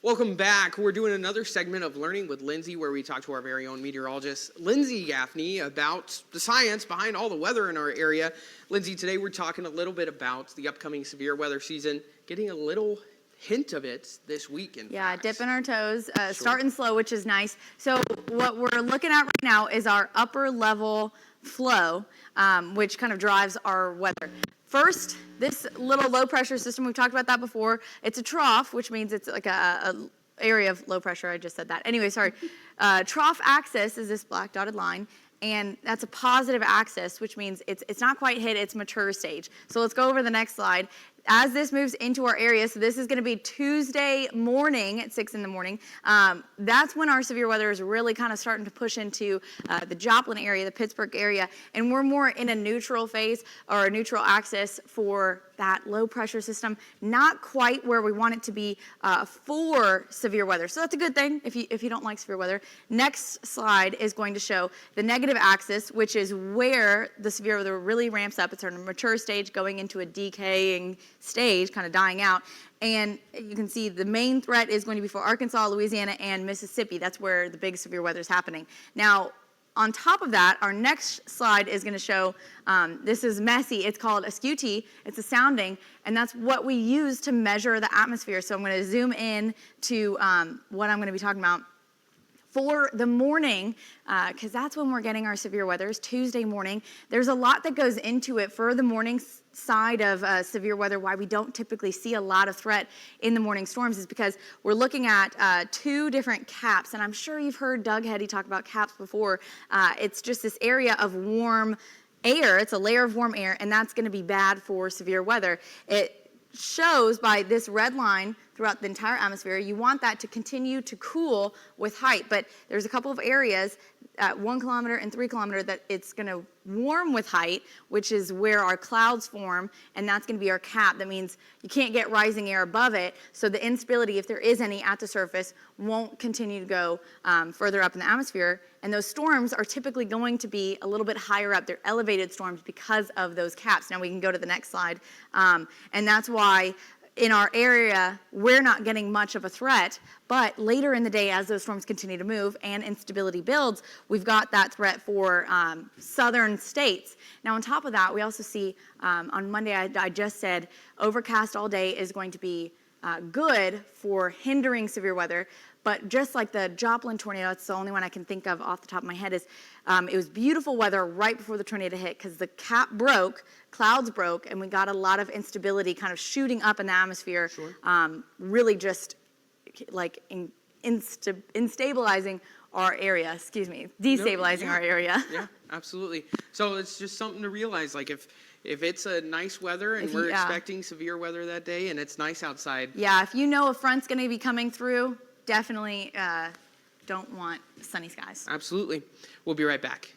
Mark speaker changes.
Speaker 1: Welcome back. We're doing another segment of Learning with Lindsey where we talk to our very own meteorologist, Lindsey Gaffney, about the science behind all the weather in our area. Lindsey, today we're talking a little bit about the upcoming severe weather season, getting a little hint of it this week.
Speaker 2: Dipping our toes, starting slow, which is nice. So what we're looking at right now is our upper level flow, which kind of drives our weather. First, this little low pressure system, we've talked about that before. It's a trough, which means it's like a area of low pressure. I just said that. Anyway, sorry. Trough axis is this black dotted line, and that's a positive axis, which means it's not quite hit its mature stage. So let's go over the next slide. As this moves into our area, so this is going to be Tuesday morning at 6 in the morning, that's when our severe weather is really kind of starting to push into the Joplin area, the Pittsburgh area, and we're more in a neutral phase or a neutral axis for that low pressure system, not quite where we want it to be for severe weather. So that's a good thing if you don't like severe weather. Next slide is going to show the negative axis, which is where the severe weather really ramps up. It's in a mature stage going into a decaying stage, kind of dying out. And you can see the main threat is going to be for Arkansas, Louisiana, and Mississippi. That's where the big severe weather is happening. Now, on top of that, our next slide is going to show, this is messy, it's called a SCUT, it's a sounding, and that's what we use to measure the atmosphere. So I'm going to zoom in to what I'm going to be talking about. For the morning, because that's when we're getting our severe weather, is Tuesday morning. There's a lot that goes into it for the morning side of severe weather. Why we don't typically see a lot of threat in the morning storms is because we're looking at two different caps. And I'm sure you've heard Doug Heddy talk about caps before. It's just this area of warm air. It's a layer of warm air, and that's going to be bad for severe weather. It shows by this red line throughout the entire atmosphere. You want that to continue to cool with height, but there's a couple of areas at 1 kilometer and 3 kilometer that it's going to warm with height, which is where our clouds form, and that's going to be our cap. That means you can't get rising air above it, so the instability, if there is any at the surface, won't continue to go further up in the atmosphere, and those storms are typically going to be a little bit higher up. They're elevated storms because of those caps. Now we can go to the next slide, and that's why in our area, we're not getting much of a threat, but later in the day, as those storms continue to move and instability builds, we've got that threat for southern states. Now, on top of that, we also see on Monday, I just said, overcast all day is going to be good for hindering severe weather. But just like the Joplin tornado, it's the only one I can think of off the top of my head, is it was beautiful weather right before the tornado hit because the cap broke, clouds broke, and we got a lot of instability kind of shooting up in the atmosphere, sure. Really just like instabilizing our area, destabilizing our area.
Speaker 1: Yeah, absolutely. So it's just something to realize, like if it's a nice weather and we're expecting severe weather that day and it's nice outside.
Speaker 2: Yeah, if you know a front's going to be coming through, definitely don't want sunny skies.
Speaker 1: Absolutely. We'll be right back.